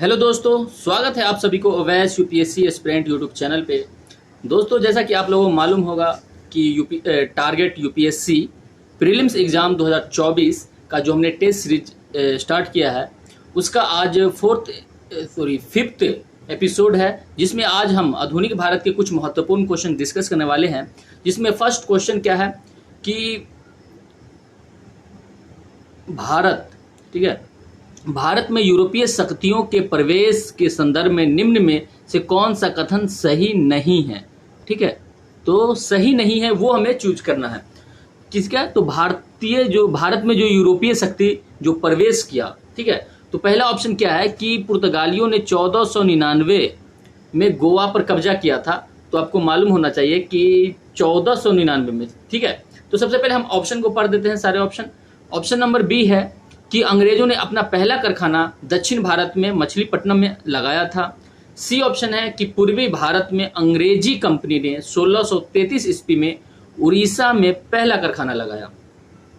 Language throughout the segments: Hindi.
हेलो दोस्तों, स्वागत है आप सभी को Awais UPSC aspirant YouTube channel पे। दोस्तों, जैसा कि आप लोगों को मालूम होगा कि टारगेट यूपीएससी प्रीलिम्स एग्ज़ाम 2024 का जो हमने टेस्ट सीरीज स्टार्ट किया है उसका आज फिफ्थ एपिसोड है, जिसमें आज हम आधुनिक भारत के कुछ महत्वपूर्ण क्वेश्चन डिस्कस करने वाले हैं। जिसमें फर्स्ट क्वेश्चन क्या है कि भारत में यूरोपीय शक्तियों के प्रवेश के संदर्भ में निम्न में से कौन सा कथन सही नहीं है। ठीक है, तो सही नहीं है वो हमें चूज करना है। किसका? तो भारत में जो यूरोपीय शक्ति जो प्रवेश किया। ठीक है, तो पहला ऑप्शन क्या है कि पुर्तगालियों ने 1499 में गोवा पर कब्जा किया था। तो आपको मालूम होना चाहिए कि 1499 में। ठीक है, तो सबसे पहले हम ऑप्शन को पढ़ देते हैं सारे ऑप्शन। ऑप्शन नंबर बी है कि अंग्रेजों ने अपना पहला कारखाना दक्षिण भारत में मछलीपट्टनम में लगाया था। सी ऑप्शन है कि पूर्वी भारत में अंग्रेजी कंपनी ने 1633 ईस्वी में उड़ीसा में पहला कारखाना लगाया।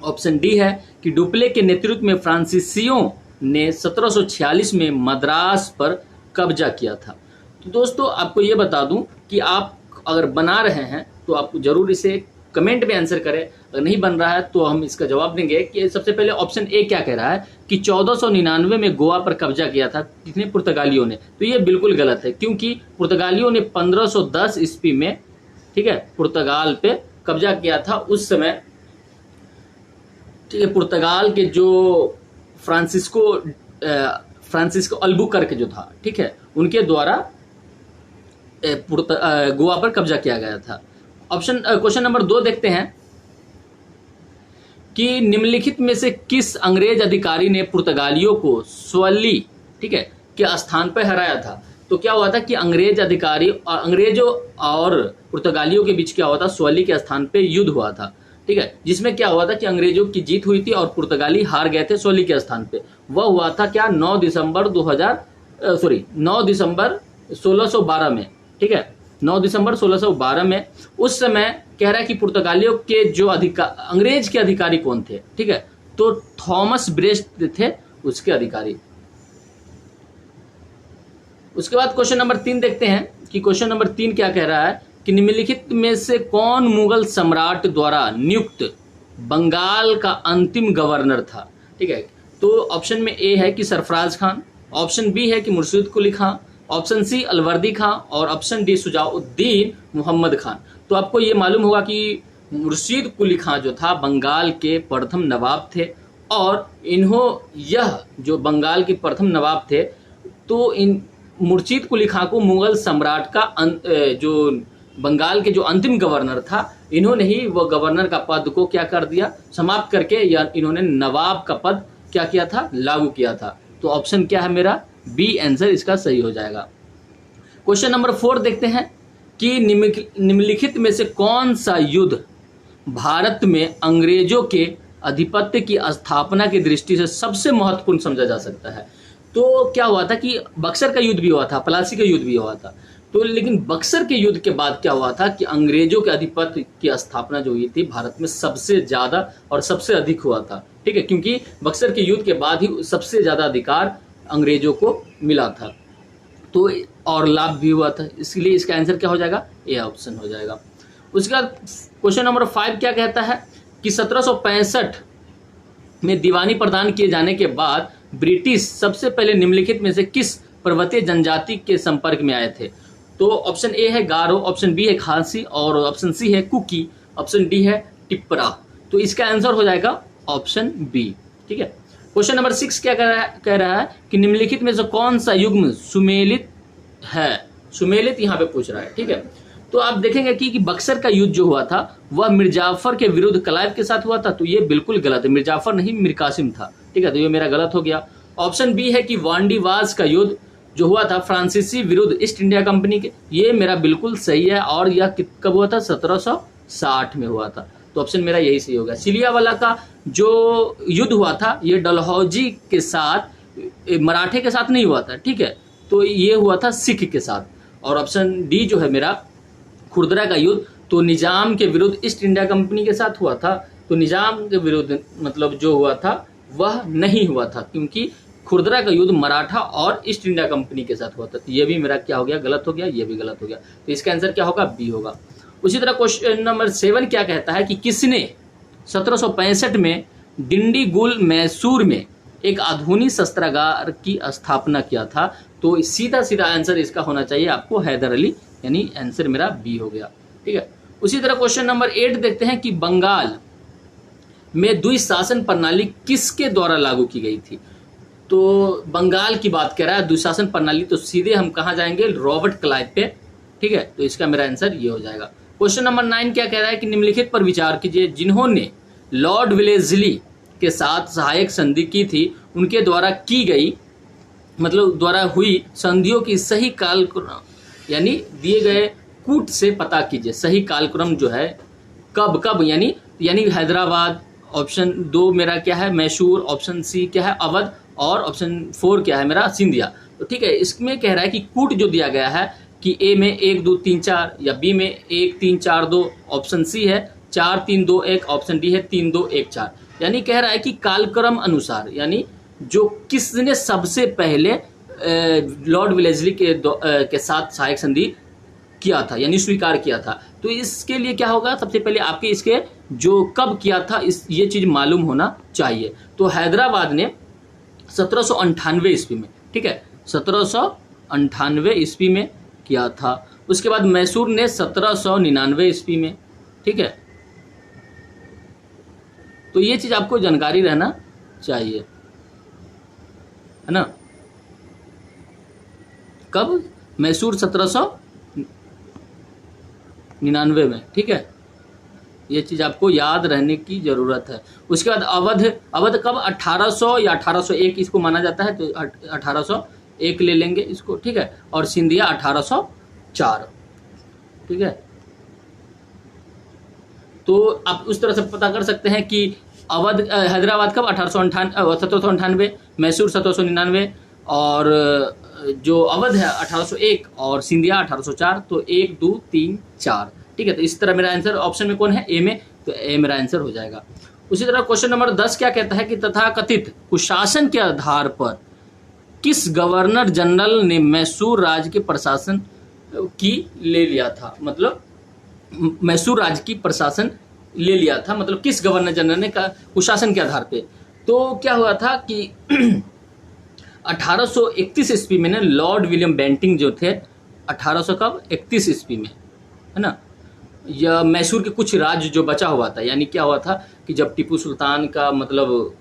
ऑप्शन डी है कि डुप्ले के नेतृत्व में फ्रांसीसियों ने 1746 में मद्रास पर कब्जा किया था। तो दोस्तों, आपको ये बता दूं कि आप अगर बना रहे हैं तो आप जरूर इसे कमेंट में आंसर करें। अगर नहीं बन रहा है तो हम इसका जवाब देंगे कि सबसे पहले ऑप्शन ए क्या कह रहा है कि 1499 में गोवा पर कब्जा किया था किसने? पुर्तगालियों ने। तो ये बिल्कुल गलत है, क्योंकि पुर्तगालियों ने 1510 ईस्वी में, ठीक है, पुर्तगाल पे कब्जा किया था उस समय। ठीक है, पुर्तगाल के जो फ्रांसिस्को अल्बुकर्क जो था, ठीक है, उनके द्वारा गोवा पर कब्जा किया गया था। क्वेश्चन नंबर 2 देखते हैं कि निम्नलिखित में से किस अंग्रेज अधिकारी ने पुर्तगालियों को स्वली, ठीक है, के स्थान पर हराया था। तो क्या हुआ था कि अंग्रेजों और पुर्तगालियों के बीच क्या हुआ था? स्वली के स्थान पे युद्ध हुआ था। ठीक है, जिसमें क्या हुआ था कि अंग्रेजों की जीत हुई थी और पुर्तगाली हार गए थे स्वली के स्थान पे। वह हुआ था क्या? 9 दिसंबर 1612 में। ठीक है, 9 दिसंबर 1612 में। उस समय कह रहा है कि पुर्तगालियों के जो अंग्रेज के अधिकारी कौन थे? ठीक है, तो थॉमस ब्रेस्ट थे उसके अधिकारी। उसके बाद क्वेश्चन नंबर 3 देखते हैं कि क्वेश्चन नंबर 3 क्या कह रहा है कि निम्नलिखित में से कौन मुगल सम्राट द्वारा नियुक्त बंगाल का अंतिम गवर्नर था। ठीक है, तो ऑप्शन में ए है कि सरफराज खान, ऑप्शन बी है कि मुर्शिद कुली खां, ऑप्शन सी अलवर्दी खां और ऑप्शन डी सुजाउद्दीन मोहम्मद खान। तो आपको ये मालूम होगा कि मुर्शिद कुली खां जो था बंगाल के प्रथम नवाब थे, और यह जो बंगाल के प्रथम नवाब थे, तो इन मुर्शिद कुली खां को मुगल सम्राट का जो बंगाल के जो अंतिम गवर्नर था, इन्होंने ही वो गवर्नर का पद को क्या कर दिया? समाप्त करके, या इन्होंने नवाब का पद क्या किया था? लागू किया था। तो ऑप्शन क्या है मेरा? बी आंसर इसका सही हो जाएगा। क्वेश्चन नंबर 4 देखते हैं कि निम्नलिखित में से कौन सा युद्ध भारत में अंग्रेजों के आधिपत्य की स्थापना की दृष्टि से सबसे महत्वपूर्ण समझा जा सकता है। तो क्या हुआ था कि बक्सर का युद्ध भी हुआ था, प्लासी का युद्ध भी हुआ था। तो लेकिन बक्सर के युद्ध के बाद क्या हुआ था कि अंग्रेजों के आधिपत्य की स्थापना जो हुई थी भारत में सबसे ज्यादा और सबसे अधिक हुआ था। ठीक है, क्योंकि बक्सर के युद्ध के बाद ही सबसे ज्यादा अधिकार अंग्रेजों को मिला था, तो और लाभ भी हुआ था। इसलिए इसका आंसर क्या हो जाएगा? ए ऑप्शन हो जाएगा। उसके बाद क्वेश्चन नंबर 5 क्या कहता है कि 1765 में दीवानी प्रदान किए जाने के बाद ब्रिटिश सबसे पहले निम्नलिखित में से किस पर्वतीय जनजाति के संपर्क में आए थे। तो ऑप्शन ए है गारो, ऑप्शन बी है खासी और ऑप्शन सी है कुकी, ऑप्शन डी है टिप्परा। तो इसका आंसर हो जाएगा ऑप्शन बी। ठीक है, क्वेश्चन नंबर 6 क्या कह रहा है कि निम्नलिखित में से कौन सा युग्म सुमेलित है। सुमेलित यहाँ पे पूछ रहा है। ठीक है, तो आप देखेंगे कि बक्सर का युद्ध जो हुआ था वह मिर्जाफर के विरुद्ध क्लाइव के साथ हुआ था। तो ये बिल्कुल गलत है, मिर्जाफर नहीं मीर कासिम था। ठीक है, तो ये मेरा गलत हो गया। ऑप्शन बी है कि वांडीवास का युद्ध जो हुआ था फ्रांसीसी विरुद्ध ईस्ट इंडिया कंपनी के, ये मेरा बिल्कुल सही है, और यह कब हुआ था? 1760 में हुआ था। तो ऑप्शन मेरा यही सही होगा। सिलियावाला का जो युद्ध हुआ था ये डलहौजी के साथ, मराठे के साथ नहीं हुआ था। ठीक है, तो ये हुआ था सिख के साथ। और ऑप्शन डी जो है मेरा खुरदरा का युद्ध, तो निजाम के विरुद्ध ईस्ट इंडिया कंपनी के साथ हुआ था। तो निजाम के विरुद्ध मतलब जो हुआ था वह नहीं हुआ था, क्योंकि खुरदरा का युद्ध मराठा और ईस्ट इंडिया कंपनी के साथ हुआ था। तो ये भी मेरा क्या हो गया, गलत हो गया, ये भी गलत हो गया। तो इसका आंसर क्या होगा, बी होगा। उसी तरह क्वेश्चन नंबर 7 क्या कहता है कि किसने 1765 में डिंडीगुल मैसूर में एक आधुनिक शस्त्रागार की स्थापना किया था। तो सीधा सीधा आंसर इसका होना चाहिए आपको हैदर अली, यानी आंसर मेरा बी हो गया। ठीक है। उसी तरह क्वेश्चन नंबर 8 देखते हैं कि बंगाल में द्विशासन प्रणाली किसके द्वारा लागू की गई थी। तो बंगाल की बात कर रहा है द्विशासन प्रणाली, तो सीधे हम कहाँ जाएंगे, रॉबर्ट क्लाइव पे। ठीक है, तो इसका मेरा आंसर ये हो जाएगा। क्वेश्चन नंबर 9 क्या कह रहा है कि निम्नलिखित पर विचार कीजिए, जिन्होंने लॉर्ड वेलेस्ली के साथ सहायक संधि की थी, उनके द्वारा की गई मतलब द्वारा हुई संधियों की सही कालक्रम यानी दिए गए कूट से पता कीजिए। सही कालक्रम जो है कब कब यानी हैदराबाद, ऑप्शन 2 मेरा क्या है मैसूर, ऑप्शन सी क्या है अवध, और ऑप्शन 4 क्या है मेरा सिंधिया। तो ठीक है, इसमें कह रहा है कि कूट जो दिया गया है कि ए में 1 2 3 4 या बी में 1 3 4 2, ऑप्शन सी है 4 3 2 1, ऑप्शन डी है 3 2 1 4। यानी कह रहा है कि कालक्रम अनुसार यानी जो किसने सबसे पहले लॉर्ड वेलेस्ली के साथ सहायक संधि किया था यानी स्वीकार किया था। तो इसके लिए क्या होगा, सबसे पहले आपके इसके जो कब किया था ये चीज मालूम होना चाहिए। तो हैदराबाद ने 1798 ईस्वी में, ठीक है 1798 ईस्वी में किया था। उसके बाद मैसूर ने 1799 ईस्वी में। ठीक है, तो ये चीज आपको जानकारी रहना चाहिए, है ना। कब, मैसूर 1799 में। ठीक है, ये चीज आपको याद रहने की जरूरत है। उसके बाद अवध कब, 1800 या 1801 इसको माना जाता है, तो 1801 ले लेंगे इसको। ठीक है, और सिंधिया 1804। ठीक है, तो आप उस तरह से पता कर सकते हैं कि हैदराबाद कब 1798, मैसूर 1799 और जो अवध है 1801 और सिंधिया 1804। तो 1 2 3 4। ठीक है, तो इस तरह मेरा आंसर ऑप्शन में कौन है, ए में, तो ए मेरा आंसर हो जाएगा। उसी तरह क्वेश्चन नंबर 10 क्या कहता है कि तथाकथित कुशासन के आधार पर किस गवर्नर जनरल ने मैसूर राज्य के प्रशासन की ले लिया था। मतलब मैसूर राज्य की प्रशासन ले लिया था, मतलब किस गवर्नर जनरल ने का कुशासन के आधार पे। तो क्या हुआ था कि 1831 ईस्वी में ना लॉर्ड विलियम बेंटिंग जो थे 1831 ईस्वी में, है ना, यह मैसूर के कुछ राज्य जो बचा हुआ था, यानी क्या हुआ था कि जब टीपू सुल्तान का मतलब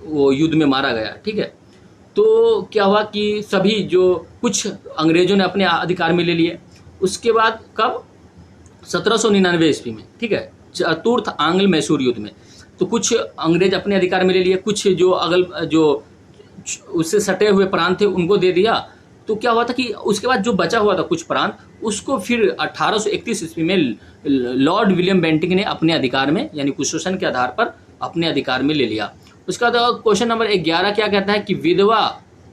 वो युद्ध में मारा गया, ठीक है, तो क्या हुआ कि सभी जो कुछ अंग्रेजों ने अपने अधिकार में ले लिए। उसके बाद कब, 1799 ईस्वी में, ठीक है, चतुर्थ आंग्ल मैसूर युद्ध में, तो कुछ अंग्रेज अपने अधिकार में ले लिए, कुछ जो उससे सटे हुए प्रांत थे उनको दे दिया। तो क्या हुआ था कि उसके बाद जो बचा हुआ था कुछ प्रांत, उसको फिर 1831 ईस्वी में लॉर्ड विलियम बेंटिंग ने अपने अधिकार में यानी कुशासन के आधार पर अपने अधिकार में ले लिया। उसका क्वेश्चन नंबर 11 क्या कहता है कि विधवा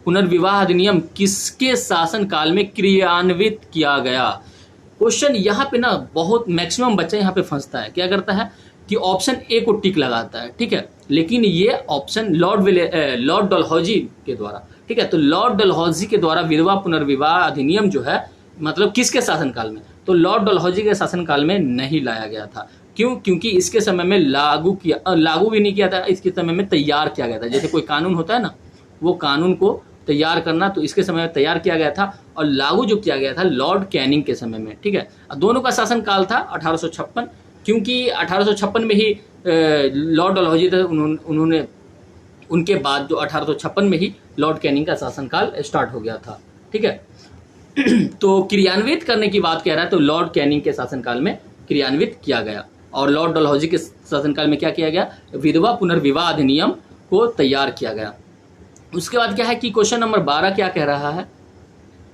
पुनर्विवाह अधिनियम किसके शासन काल में क्रियान्वित किया गया। क्वेश्चन यहाँ पे ना बहुत मैक्सिमम बच्चा यहाँ पे फंसता है, क्या करता है कि ऑप्शन ए को टिक लगाता है, ठीक है, लेकिन ये ऑप्शन लॉर्ड डलहौजी के द्वारा, ठीक है, तो लॉर्ड डलहौजी के द्वारा विधवा पुनर्विवाह अधिनियम जो है मतलब किसके शासनकाल में, तो लॉर्ड डलहौजी के शासनकाल में नहीं लाया गया था। क्यों, क्योंकि इसके समय में लागू भी नहीं किया था, इसके समय में तैयार किया गया था। जैसे कोई कानून होता है ना, वो कानून को तैयार करना, तो इसके समय में तैयार किया गया था और लागू जो किया गया था लॉर्ड कैनिंग के समय में, ठीक है। दोनों का शासनकाल था 1856, क्योंकि 1856 में ही लॉर्ड डलहौजी थे, उन्होंने उनके बाद जो 1856 में ही लॉर्ड कैनिंग का शासनकाल स्टार्ट हो गया था, ठीक है। तो क्रियान्वित करने की बात कह रहा है, तो लॉर्ड कैनिंग के शासनकाल में क्रियान्वित किया गया और लॉर्ड डलहौजी के शासनकाल में क्या किया गया, विधवा पुनर्विवाह अधिनियम को तैयार किया गया। उसके बाद क्या है कि क्वेश्चन नंबर 12 क्या कह रहा है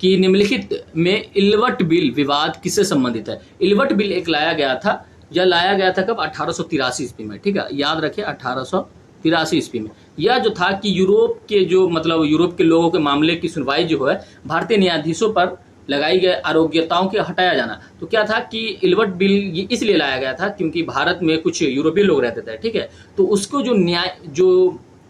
कि निम्नलिखित में इल्वट बिल विवाद किससे संबंधित है। इल्वट बिल एक लाया गया था, यह लाया गया था कब, 1883 ईस्वी में, ठीक है, याद रखिए 1883 ईस्वी में। यह जो था कि यूरोप के जो मतलब यूरोप के लोगों के मामले की सुनवाई जो है भारतीय न्यायाधीशों पर लगाई गई आरोग्यताओं के हटाया जाना। तो क्या था कि इल्वट बिल ये इसलिए लाया गया था क्योंकि भारत में कुछ यूरोपीय लोग रहते थे, ठीक है, तो उसको जो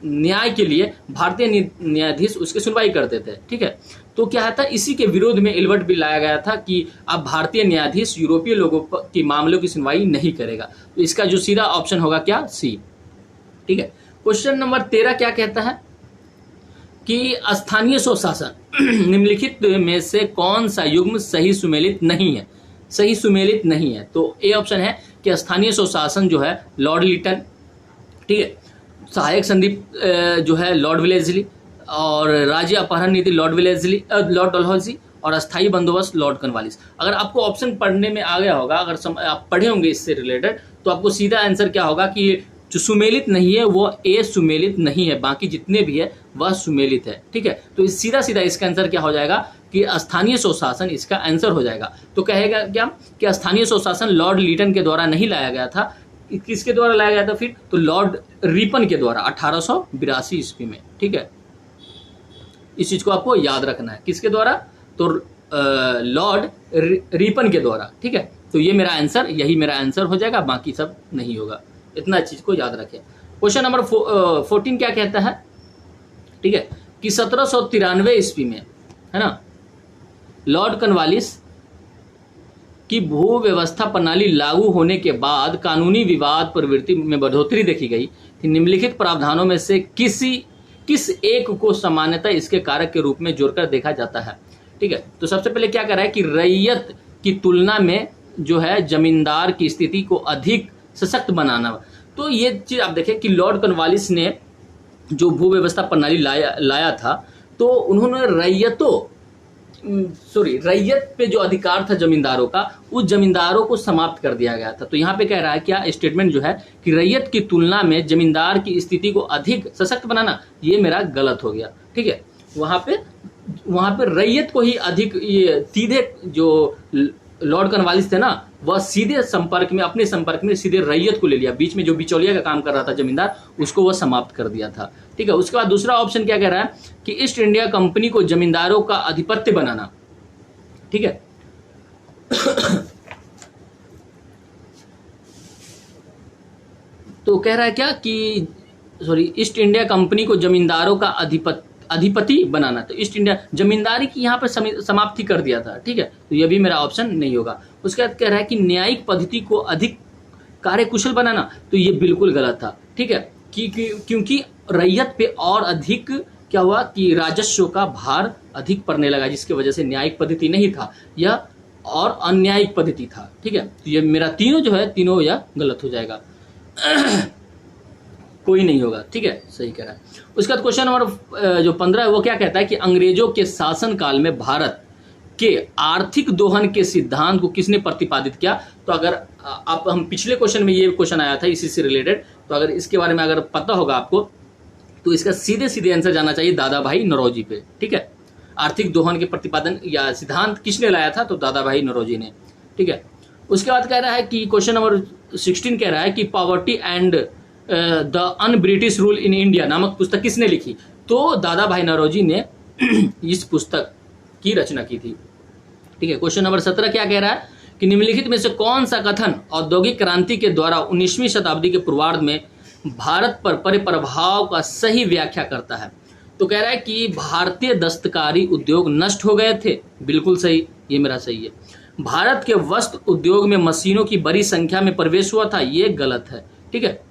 न्याय के लिए भारतीय न्यायाधीश उसकी सुनवाई करते थे। ठीक है, तो क्या था, इसी के विरोध में इल्बर्ट बिल लाया गया था कि अब भारतीय न्यायाधीश यूरोपीय लोगों के मामलों की सुनवाई नहीं करेगा। तो इसका जो सीधा ऑप्शन होगा क्या, सी। ठीक है, क्वेश्चन नंबर 13 क्या कहता है कि स्थानीय स्वशासन निम्नलिखित में से कौन सा युग्म सही सुमेलित नहीं है, सही सुमेलित नहीं है। तो ए ऑप्शन है कि स्थानीय स्वशासन जो है लॉर्ड लिटन, ठीक है, सहायक संधि जो है लॉर्ड वेलेस्ली, और राज्य अपहरण नीति लॉर्ड वेलेस्ली, लॉर्ड डलहौजी, और अस्थायी बंदोबस्त लॉर्ड कॉर्नवालिस। अगर आपको ऑप्शन पढ़ने में आ गया होगा, अगर आप पढ़े होंगे इससे रिलेटेड, तो आपको सीधा आंसर क्या होगा कि जो सुमेलित नहीं है वो ए सुमेलित नहीं है, बाकी जितने भी है वह सुमेलित है। ठीक है, तो सीधा सीधा इसका आंसर क्या हो जाएगा कि स्थानीय स्वशासन इसका आंसर हो जाएगा। तो कहेगा क्या कि स्थानीय स्वशासन लॉर्ड लिटन के द्वारा नहीं लाया गया था, किसके द्वारा लाया गया था फिर, तो लॉर्ड रिपन के द्वारा 1882 ईस्वी में। ठीक है, इस चीज को आपको याद रखना है, किसके द्वारा, तो लॉर्ड रिपन के द्वारा। ठीक है, तो ये मेरा आंसर, यही मेरा आंसर हो जाएगा, बाकी सब नहीं होगा, इतना चीज को याद रखें। क्वेश्चन नंबर 14 क्या कहता है, ठीक है, कि 1793 ईस्वी में, है ना, लॉर्ड कॉर्नवालिस की भू व्यवस्था प्रणाली लागू होने के बाद कानूनी विवाद प्रवृत्ति में बढ़ोतरी देखी गई कि निम्नलिखित प्रावधानों में से किस एक को सामान्यतः इसके कारक के रूप में जोड़कर देखा जाता है। ठीक है, तो सबसे पहले क्या कर रहा है कि रैयत की तुलना में जो है जमींदार की स्थिति को अधिक सशक्त बनाना। तो ये चीज आप देखें कि लॉर्ड कॉर्नवालिस ने जो भू व्यवस्था प्रणाली लाया था, तो उन्होंने रैयत पे जो अधिकार था जमींदारों का, उस जमींदारों को समाप्त कर दिया गया था। तो यहाँ पे कह रहा है क्या स्टेटमेंट जो है कि रैयत की तुलना में जमींदार की स्थिति को अधिक सशक्त बनाना, ये मेरा गलत हो गया। ठीक है, वहां पे रैयत को ही अधिक, ये सीधे जो लॉर्ड कॉर्नवालिस थे ना, वह सीधे संपर्क में, अपने संपर्क में सीधे रैयत को ले लिया, बीच में जो बिचौलिया का काम कर रहा था जमींदार, उसको वह समाप्त कर दिया था। ठीक है, उसके बाद दूसरा ऑप्शन क्या कह रहा है कि ईस्ट इंडिया कंपनी को जमींदारों का आधिपत्य बनाना। ठीक है, तो कह रहा है क्या कि ईस्ट इंडिया कंपनी को जमींदारों का अधिपति बनाना। तो ईस्ट इंडिया जमींदारी की यहाँ पर समाप्ति कर दिया था। ठीक है, तो यह भी मेरा ऑप्शन नहीं होगा। उसके बाद कह रहा है कि न्यायिक पद्धति को अधिक कार्यकुशल बनाना, तो ये बिल्कुल गलत था। ठीक है, क्योंकि रैयत पे और अधिक क्या हुआ कि राजस्व का भार अधिक पड़ने लगा, जिसकी वजह से न्यायिक पद्धति नहीं था, यह और अन्यायिक पद्धति था। ठीक है, तो ये मेरा तीनों जो है, तीनों यह गलत हो जाएगा, कोई नहीं होगा। ठीक है, सही कह रहा है। उसके बाद क्वेश्चन नंबर जो 15 है वो क्या कहता है कि अंग्रेजों के शासन काल में भारत के आर्थिक दोहन के सिद्धांत को किसने प्रतिपादित किया। तो अगर आप, हम पिछले क्वेश्चन में ये क्वेश्चन आया था इसी से रिलेटेड, तो अगर इसके बारे में अगर पता होगा आपको, तो इसका सीधे सीधे आंसर जाना चाहिए दादा भाई नौरोजी पे। ठीक है, आर्थिक दोहन के प्रतिपादन या सिद्धांत किसने लाया था, तो दादा भाई नौरोजी ने। ठीक है, उसके बाद कह रहा है कि क्वेश्चन नंबर 16 कह रहा है कि poverty and the un British rule in India नामक पुस्तक किसने लिखी। तो दादा भाई नौरोजी ने इस पुस्तक की रचना की थी। ठीक है, क्वेश्चन नंबर 17 क्या कह रहा है कि निम्नलिखित में से कौन सा कथन औद्योगिक क्रांति के द्वारा 19वीं शताब्दी के पूर्वार्ध में भारत पर पड़े प्रभाव का सही व्याख्या करता है। तो कह रहा है कि भारतीय दस्तकारी उद्योग नष्ट हो गए थे, बिल्कुल सही, ये मेरा सही है। भारत के वस्त्र उद्योग में मशीनों की बड़ी संख्या में प्रवेश हुआ था, ये गलत है। ठीक है,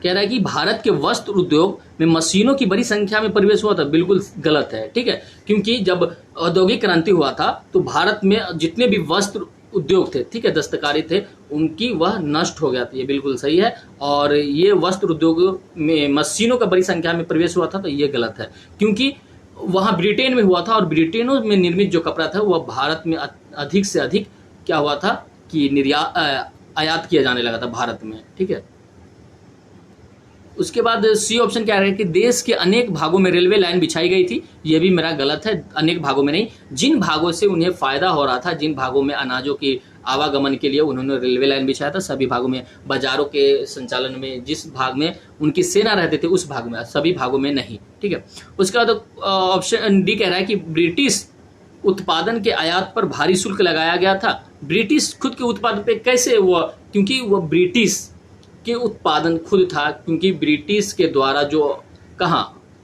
कह रहा है कि भारत के वस्त्र उद्योग में मशीनों की बड़ी संख्या में प्रवेश हुआ था, बिल्कुल गलत है। ठीक है, क्योंकि जब औद्योगिक क्रांति हुआ था तो भारत में जितने भी वस्त्र उद्योग थे, ठीक है, दस्तकारी थे, उनकी वह नष्ट हो गया था, ये बिल्कुल सही है। और ये वस्त्र उद्योग में मशीनों का बड़ी संख्या में प्रवेश हुआ था, तो ये गलत है, क्योंकि वहाँ ब्रिटेन में हुआ था और ब्रिटेनों में निर्मित जो कपड़ा था वह भारत में अधिक से अधिक क्या हुआ था कि आयात किया जाने लगा था भारत में। ठीक है, उसके बाद सी ऑप्शन क्या है कि देश के अनेक भागों में रेलवे लाइन बिछाई गई थी, ये भी मेरा गलत है, अनेक भागों में नहीं, जिन भागों से उन्हें फायदा हो रहा था, जिन भागों में अनाजों की आवागमन के लिए उन्होंने रेलवे लाइन बिछाया था, सभी भागों में, बाजारों के संचालन में, जिस भाग में उनकी सेना रहते थे उस भाग में, सभी भागों में नहीं। ठीक है, उसके बाद ऑप्शन डी कह रहा है कि ब्रिटिश उत्पादन के आयात पर भारी शुल्क लगाया गया था। ब्रिटिश खुद के उत्पाद पे कैसे हुआ, क्योंकि वह ब्रिटिश के उत्पादन खुद था, क्योंकि ब्रिटिश के द्वारा जो कहाँ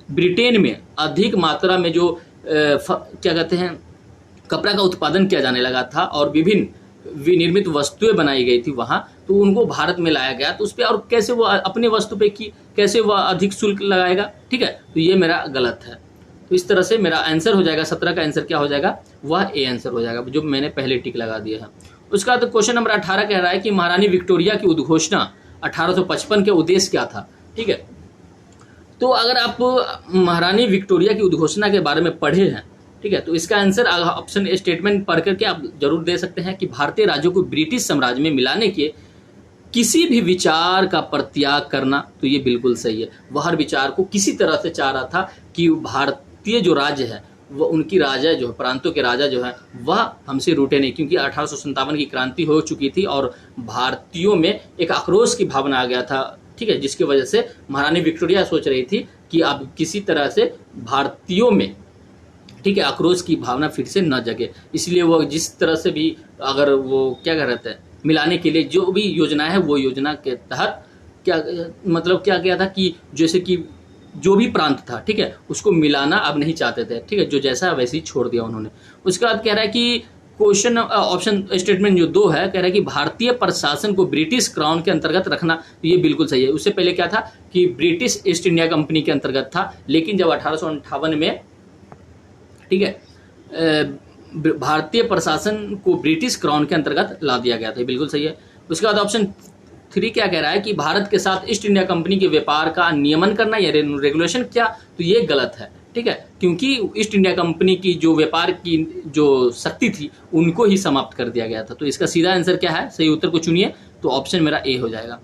ब्रिटेन में अधिक मात्रा में जो क्या कहते हैं कपड़ा का उत्पादन किया जाने लगा था और विभिन्न विनिर्मित वस्तुएं बनाई गई थी वहाँ, तो उनको भारत में लाया गया। तो उस पर और कैसे वो अपने वस्तु पे की कैसे वह अधिक शुल्क लगाएगा, ठीक है। तो ये मेरा गलत है। तो इस तरह से मेरा आंसर हो जाएगा 17 का आंसर क्या हो जाएगा, वह ए आंसर हो जाएगा, जो मैंने पहले टिक लगा दिया है। उसका बाद क्वेश्चन नंबर 18 कह रहा है कि महारानी विक्टोरिया की उद्घोषणा 1855 के उद्देश्य क्या था, ठीक है। तो अगर आप महारानी विक्टोरिया की उद्घोषणा के बारे में पढ़े हैं, ठीक है, तो इसका आंसर ऑप्शन स्टेटमेंट पढ़ करके आप जरूर दे सकते हैं कि भारतीय राज्यों को ब्रिटिश साम्राज्य में मिलाने के किसी भी विचार का परित्याग करना। तो ये बिल्कुल सही है। वह हर विचार को किसी तरह से चाह रहा था कि भारतीय जो राज्य है वह उनकी राजा जो है प्रांतों के राजा जो है वह हमसे रूठे नहीं, क्योंकि 1857 की क्रांति हो चुकी थी और भारतीयों में एक आक्रोश की भावना आ गया था, ठीक है, जिसकी वजह से महारानी विक्टोरिया सोच रही थी कि अब किसी तरह से भारतीयों में, ठीक है, आक्रोश की भावना फिर से न जगे। इसलिए वो जिस तरह से भी अगर वो क्या कर रहे थे मिलाने के लिए जो भी योजना है वो योजना के तहत क्या मतलब क्या किया था कि जैसे कि जो भी प्रांत था, ठीक है, उसको मिलाना अब नहीं चाहते थे, ठीक है, जो जैसा वैसे ही छोड़ दिया उन्होंने। उसके बाद कह रहा है कि क्वेश्चन ऑप्शन स्टेटमेंट जो 2 है कह रहा है कि भारतीय प्रशासन को ब्रिटिश क्राउन के अंतर्गत रखना। तो ये बिल्कुल सही है। उससे पहले क्या था कि ब्रिटिश ईस्ट इंडिया कंपनी के अंतर्गत था, लेकिन जब 1858 में, ठीक है, भारतीय प्रशासन को ब्रिटिश क्राउन के अंतर्गत ला दिया गया था। बिल्कुल सही है। उसके बाद ऑप्शन 3 क्या कह रहा है कि भारत के साथ ईस्ट इंडिया कंपनी के व्यापार का नियमन करना या रेगुलेशन क्या। तो ये गलत है, ठीक है, क्योंकि ईस्ट इंडिया कंपनी की जो व्यापार की जो शक्ति थी उनको ही समाप्त कर दिया गया था। तो इसका सीधा आंसर क्या है, सही उत्तर को चुनिए। तो ऑप्शन मेरा ए हो जाएगा।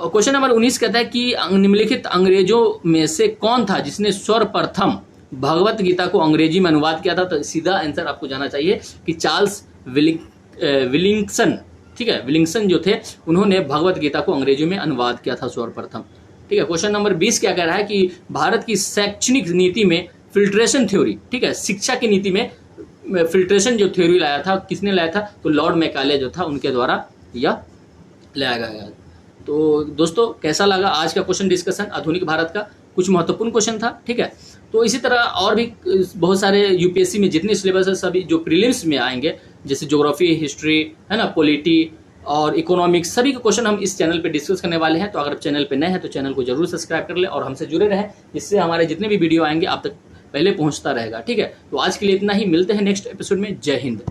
क्वेश्चन नंबर 19 कहता है कि निम्नलिखित अंग्रेजों में से कौन था जिसने सर्वप्रथम भगवत गीता को अंग्रेजी में अनुवाद किया था। तो सीधा आंसर आपको जाना चाहिए कि चार्ल्स विलिंगसन, ठीक है, विलिंगसन जो थे उन्होंने भगवत गीता को अंग्रेजी में अनुवाद किया था सर्वप्रथम, ठीक है। क्वेश्चन नंबर 20 क्या कह रहा है कि भारत की शैक्षणिक नीति में फिल्ट्रेशन थ्योरी, ठीक है, शिक्षा की नीति में फिल्ट्रेशन जो थ्योरी लाया था किसने लाया था। तो लॉर्ड मैकाले जो था उनके द्वारा यह लाया गया। तो दोस्तों कैसा लगा आज का क्वेश्चन डिस्कशन आधुनिक भारत का, कुछ महत्वपूर्ण क्वेश्चन था, ठीक है। तो इसी तरह और भी बहुत सारे यूपीएससी में जितने सिलेबस है सभी जो प्रीलिम्स में आएंगे, जैसे ज्योग्राफी, हिस्ट्री, है ना, पॉलिटी और इकोनॉमिक्स, सभी के क्वेश्चन हम इस चैनल पे डिस्कस करने वाले हैं। तो अगर आप चैनल पे नए हैं तो चैनल को जरूर सब्सक्राइब कर ले और हमसे जुड़े रहें, जिससे हमारे जितने भी वीडियो आएंगे आप तक पहले पहुंचता रहेगा, ठीक है। तो आज के लिए इतना ही, मिलते हैं नेक्स्ट एपिसोड में। जय हिंद।